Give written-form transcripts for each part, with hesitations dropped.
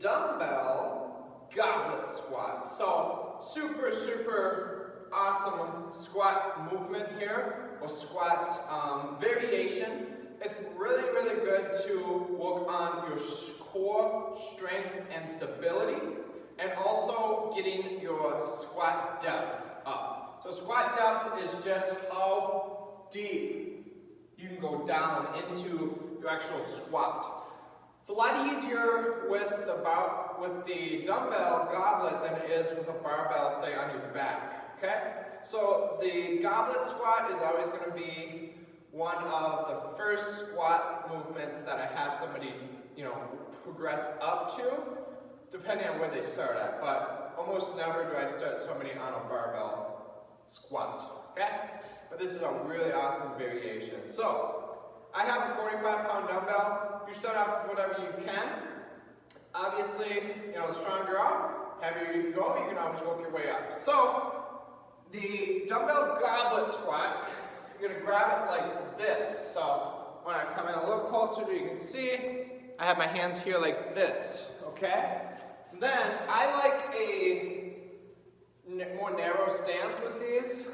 Dumbbell Goblet Squat. So super awesome squat movement here, or squat variation. It's really good to work on your core strength and stability, and also getting your squat depth up. So squat depth is just how deep you can go down into your actual squat. It's a lot easier with the dumbbell goblet than it is with a barbell, say, on your back, okay? So the goblet squat is always going to be one of the first squat movements that I have somebody, progress up to, depending on where they start at. But almost never do I start somebody on a barbell squat, okay? But this is a really awesome variation. So I have a 45-pound dumbbell. You start off with whatever you can. Obviously, the stronger you are, heavier you go, you can always work your way up. So the dumbbell goblet squat, you're going to grab it like this. So when I come in a little closer, you can see I have my hands here like this, okay? And then I like a more narrow stance with these.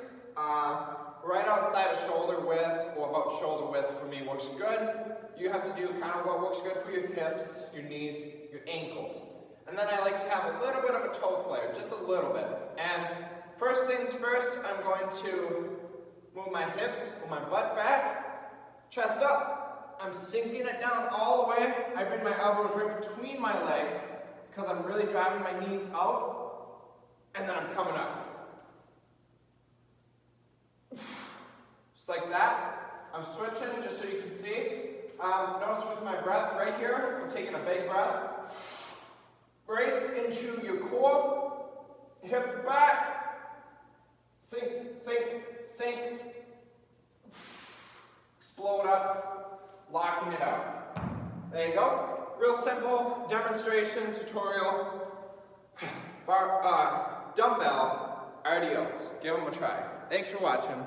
Right outside of shoulder width, or about shoulder width for me works good. You have to do kind of what works good for your hips, your knees, your ankles. And then I like to have a little bit of a toe flare, just a little bit. And first things first, I'm going to move my hips, move my butt back, chest up. I'm sinking it down all the way. I bring my elbows right between my legs because I'm really driving my knees out. And then I'm coming up. Just like that. I'm switching just so you can see. Notice with my breath right here, I'm taking a big breath. Brace into your core, hips back, sink, explode up, locking it out. There you go. Real simple demonstration tutorial. Dumbbell RDLs. Give them a try. Thanks for watching.